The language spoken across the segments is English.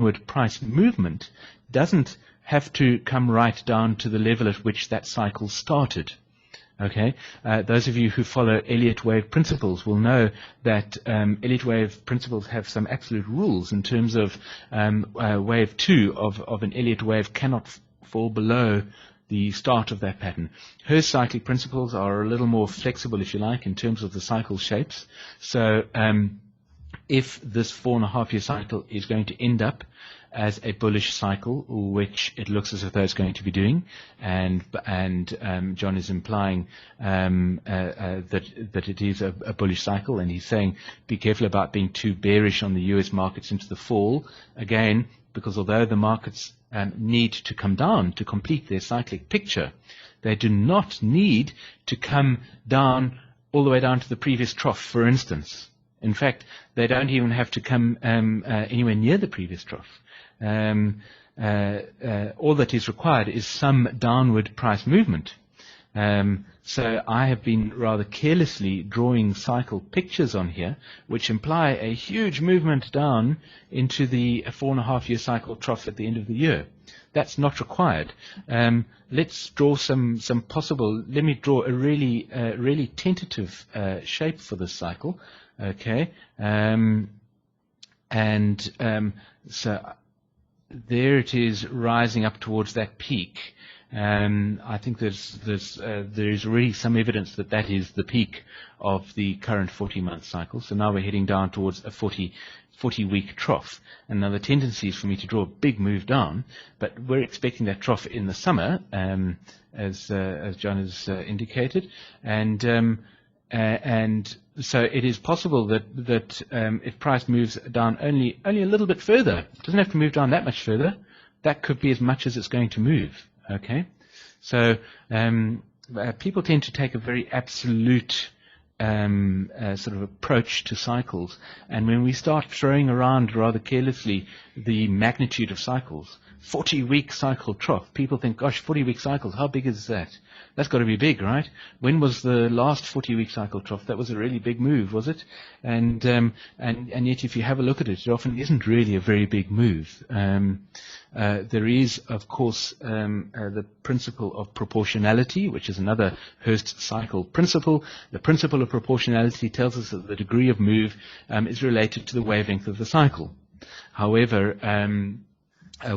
downward price movement doesn't have to come right down to the level at which that cycle started. Okay, those of you who follow Elliott wave principles will know that Elliott wave principles have some absolute rules in terms of wave 2 of an Elliott wave cannot fall below the start of that pattern. Hurst cyclic principles are a little more flexible, if you like, in terms of the cycle shapes. So if this 4.5-year cycle is going to end up as a bullish cycle, which it looks as if though it's going to be doing, and John is implying that it is a bullish cycle, and he's saying be careful about being too bearish on the US markets into the fall, again, because although the markets need to come down to complete their cyclic picture, they do not need to come down all the way down to the previous trough, for instance. In fact, they don't even have to come anywhere near the previous trough. All that is required is some downward price movement. So I have been rather carelessly drawing cycle pictures on here, which imply a huge movement down into the 4.5-year cycle trough at the end of the year. That's not required. Let's draw some possible. Let me draw a really tentative shape for this cycle. Okay, so there it is rising up towards that peak. I think there is really some evidence that that is the peak of the current 40-month cycle. So now we're heading down towards a 40-week trough. And now the tendency is for me to draw a big move down, but we're expecting that trough in the summer, as John has indicated, and so it is possible that if price moves down only a little bit further, it doesn't have to move down that much further, that could be as much as it's going to move. Okay, so people tend to take a very absolute sort of approach to cycles, and when we start throwing around rather carelessly the magnitude of cycles, 40-week cycle trough, people think, gosh, 40-week cycles, how big is that? That's got to be big, right? When was the last 40-week cycle trough? That was a really big move, was it? And yet, if you have a look at it, it often isn't really a very big move. There is, of course, the principle of proportionality, which is another Hurst cycle principle. The principle of proportionality tells us that the degree of move is related to the wavelength of the cycle. However,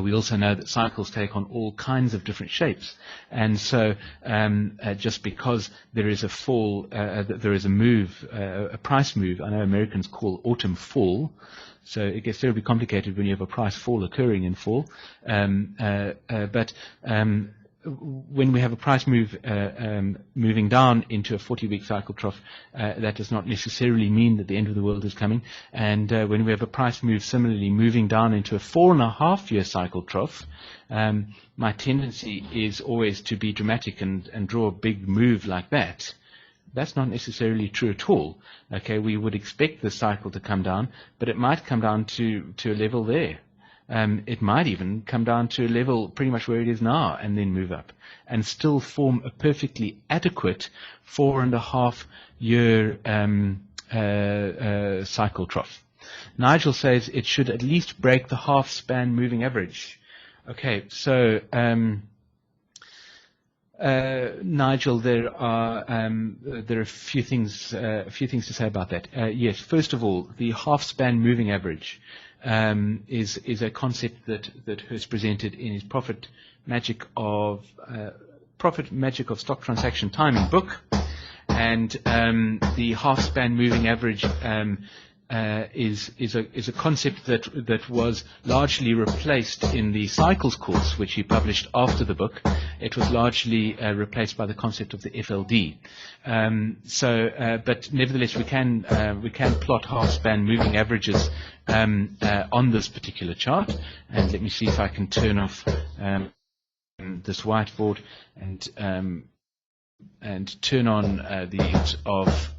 we also know that cycles take on all kinds of different shapes, and so just because there is a fall, there is a move, a price move. I know Americans call autumn fall, so it gets terribly complicated when you have a price fall occurring in fall. But when we have a price move moving down into a 40-week cycle trough, that does not necessarily mean that the end of the world is coming. And when we have a price move similarly moving down into a 4.5-year cycle trough, my tendency is always to be dramatic and draw a big move like that. That's not necessarily true at all. Okay, we would expect the cycle to come down, but it might come down to a level there. It might even come down to a level pretty much where it is now and then move up and still form a perfectly adequate 4.5-year cycle trough. Nigel says it should at least break the half span moving average. Okay, so Nigel, there are a few things to say about that. Yes, first of all, the half span moving average is a concept that Hurst presented in his Profit Magic of Stock Transaction Timing book, and the half span moving average is a concept that was largely replaced in the Cycles course, which he published after the book. It was largely replaced by the concept of the FLD. But nevertheless, we can plot half span moving averages on this particular chart. And let me see if I can turn off this whiteboard and turn on the use of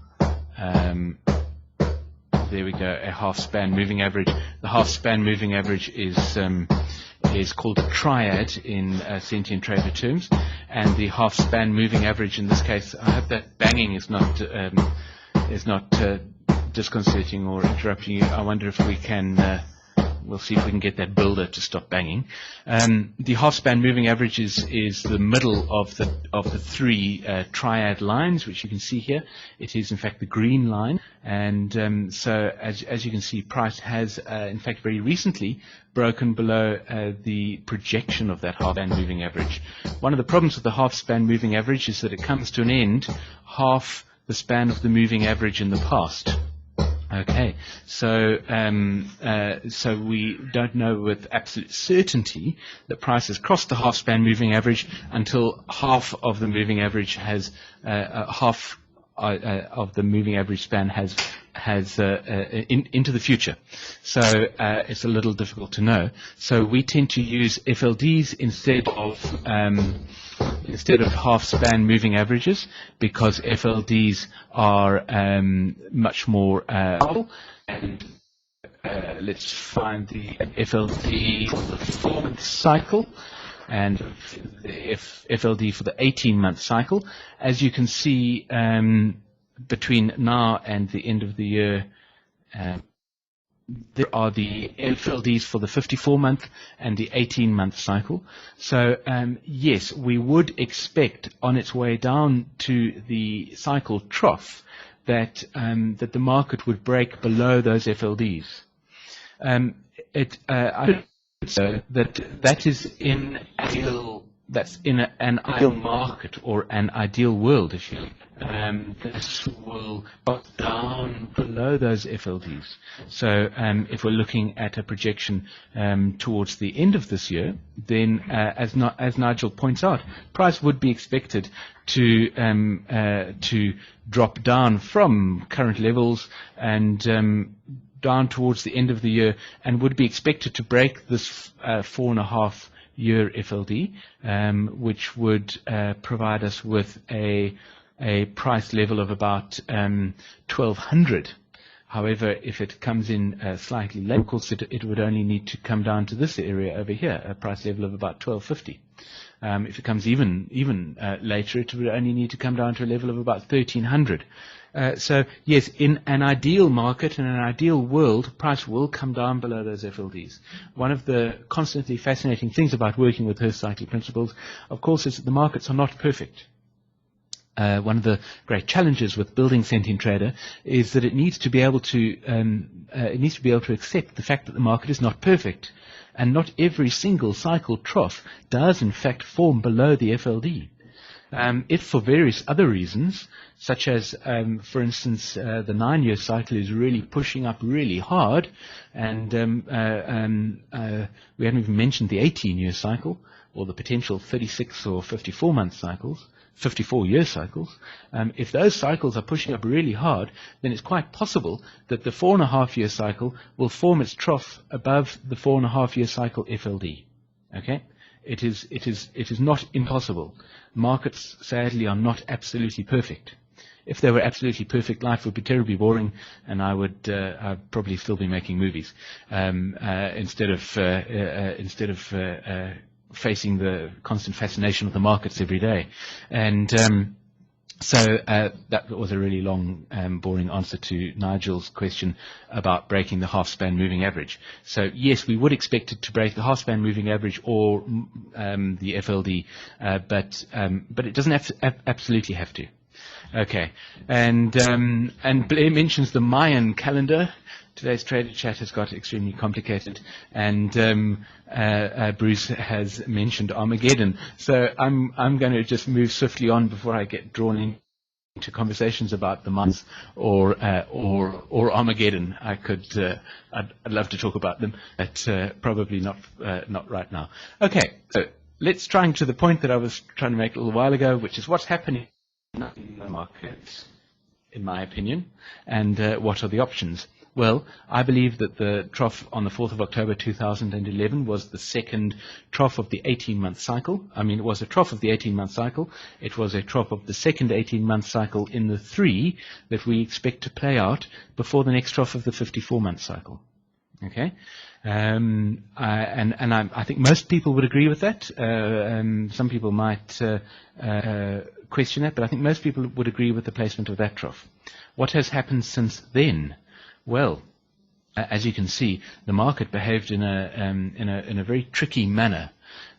there we go, a half span moving average. The half span moving average is called a triad in sentient trader terms, and the half span moving average in this case, I hope that banging is not disconcerting or interrupting you. I wonder if we can we'll see if we can get that builder to stop banging. The half-span moving average is the middle of the three triad lines, which you can see here. It is in fact the green line, and so as you can see, price has in fact very recently broken below the projection of that half-span moving average. One of the problems with the half-span moving average is that it comes to an end half the span of the moving average in the past. Okay, so so we don't know with absolute certainty that price has crossed the half-span moving average until half of the moving average has half of the moving average span has into the future. So it's a little difficult to know. So we tend to use FLDs instead of half-span moving averages, because FLDs are much more powerful. And let's find the FLD for the 4-month cycle and the FLD for the 18-month cycle. As you can see, between now and the end of the year, there are the FLDs for the 54-month and the 18-month cycle. So yes, we would expect on its way down to the cycle trough that that the market would break below those FLDs. I would say that is in an ideal market or an ideal world, if you like. This will bust down below those FLDs. So if we're looking at a projection towards the end of this year, then as Nigel points out, price would be expected to drop down from current levels and down towards the end of the year, and would be expected to break this 4.5-year FLD, which would provide us with a price level of about 1,200. However, if it comes in slightly late, of course, it would only need to come down to this area over here, a price level of about 1,250. If it comes even later, it would only need to come down to a level of about 1,300. So yes, in an ideal market, in an ideal world, price will come down below those FLDs. One of the constantly fascinating things about working with Hurst cyclic principles, of course, is that the markets are not perfect. One of the great challenges with building Cent Trader is that it needs to be able to accept the fact that the market is not perfect, and not every single cycle trough does in fact form below the FLD. If for various other reasons, such as, for instance, the 9-year cycle is really pushing up really hard, and we haven't even mentioned the 18-year cycle, or the potential 36 or 54-month cycles, 54-year cycles, if those cycles are pushing up really hard, then it's quite possible that the 4.5-year cycle will form its trough above the 4.5-year cycle FLD. Okay? It is not impossible. Markets, sadly, are not absolutely perfect. If they were absolutely perfect, life would be terribly boring, and I'd probably still be making movies instead of facing the constant fascination of the markets every day. And so that was a really long, boring answer to Nigel's question about breaking the half-span moving average. So yes, we would expect it to break the half-span moving average or the FLD, but it doesn't absolutely have to. Okay, and Blair mentions the Mayan calendar. Today's Trader Chat has got extremely complicated, and Bruce has mentioned Armageddon. So I'm going to just move swiftly on before I get drawn into conversations about the Mayans or Armageddon. I'd love to talk about them, but probably not right now. Okay, so let's try to the point that I was trying to make a little while ago, which is what's happening in the markets, in my opinion, and what are the options. Well, I believe that the trough on the 4th of October 2011 was the second trough of the 18-month cycle. I mean, it was a trough of the 18-month cycle. It was a trough of the second 18-month cycle in the 3 that we expect to play out before the next trough of the 54-month cycle. Okay? I think most people would agree with that. Some people might question that, but I think most people would agree with the placement of that trough. What has happened since then? Well, as you can see, the market behaved in a very tricky manner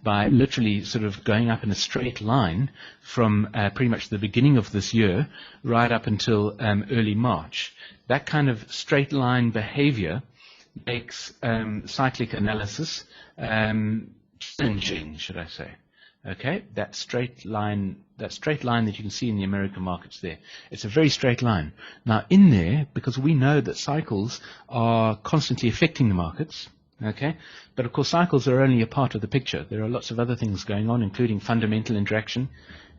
by literally sort of going up in a straight line from pretty much the beginning of this year right up until early March. That kind of straight line behavior makes cyclic analysis challenging, should I say. Okay, that straight line that you can see in the American markets there, it's a very straight line. Now in there, because we know that cycles are constantly affecting the markets, okay, but of course cycles are only a part of the picture. There are lots of other things going on, including fundamental interaction,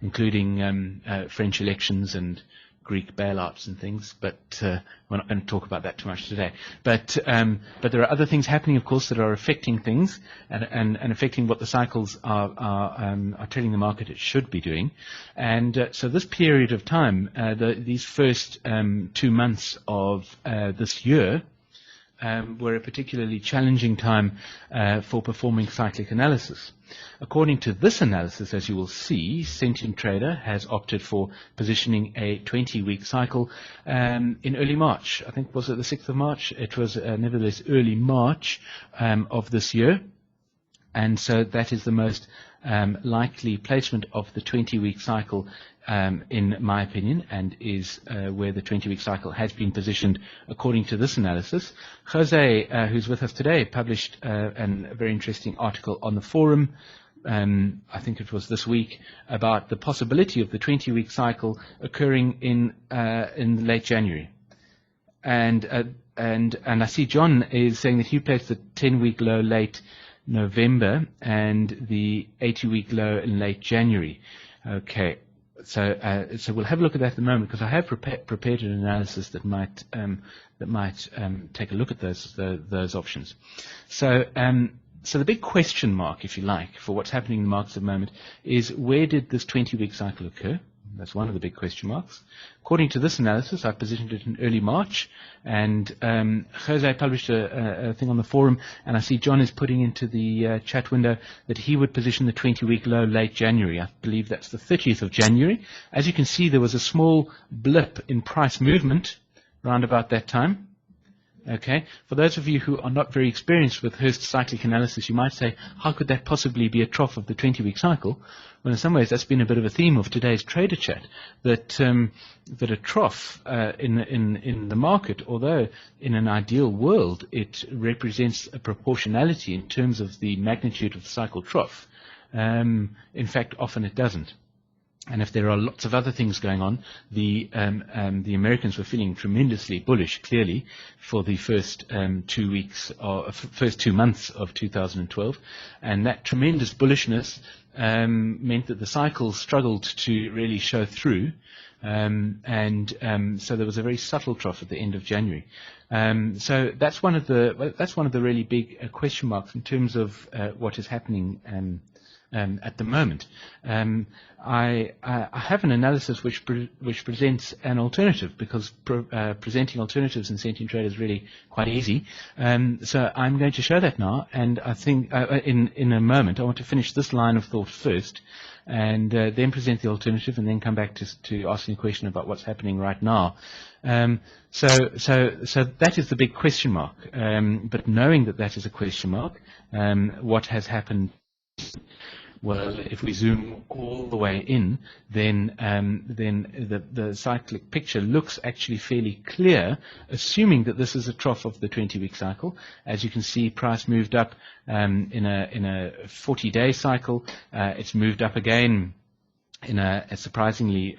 including French elections and Greek bailouts and things, but we're not going to talk about that too much today. But there are other things happening, of course, that are affecting things and affecting what the cycles are telling the market it should be doing. And so this period of time, these first 2 months of this year, were a particularly challenging time for performing cyclic analysis. According to this analysis, as you will see, Sentient Trader has opted for positioning a 20-week cycle in early March. I think, was it the 6th of March? It was nevertheless early March of this year. And so that is the most likely placement of the 20-week cycle, in my opinion, and is where the 20-week cycle has been positioned according to this analysis. Jose, who's with us today, published a very interesting article on the forum, I think it was this week, about the possibility of the 20-week cycle occurring in late January. And I see John is saying that he placed the 10-week low late November and the 80-week low in late January. Okay, so we'll have a look at that in a moment, because I have prepared an analysis that might take a look at those options. So the big question mark, if you like, for what's happening in the markets at the moment is, where did this 20-week cycle occur? That's one of the big question marks. According to this analysis, I positioned it in early March, and Jose published a thing on the forum, and I see John is putting into the chat window that he would position the 20-week low late January. I believe that's the 30th of January. As you can see, there was a small blip in price movement around about that time. Okay, for those of you who are not very experienced with Hurst cyclic analysis, you might say, how could that possibly be a trough of the 20-week cycle? Well, in some ways, that's been a bit of a theme of today's trader chat, that a trough in the market, although in an ideal world it represents a proportionality in terms of the magnitude of the cycle trough, in fact, often it doesn't. And if there are lots of other things going on, the Americans were feeling tremendously bullish, clearly, for the first 2 weeks or first 2 months of 2012, and that tremendous bullishness meant that the cycles struggled to really show through, so there was a very subtle trough at the end of January. So that's one of the really big question marks in terms of what is happening at the moment. I have an analysis which presents an alternative, because presenting alternatives in Sentient Trader is really quite easy. So I'm going to show that now, and I think in a moment I want to finish this line of thought first, and then present the alternative, and then come back to asking a question about what's happening right now. So that is the big question mark. But knowing that is a question mark, what has happened? Well, if we zoom all the way in, then the cyclic picture looks actually fairly clear, assuming that this is a trough of the 20-week cycle. As you can see, price moved up in a 40-day cycle. It's moved up again in a surprisingly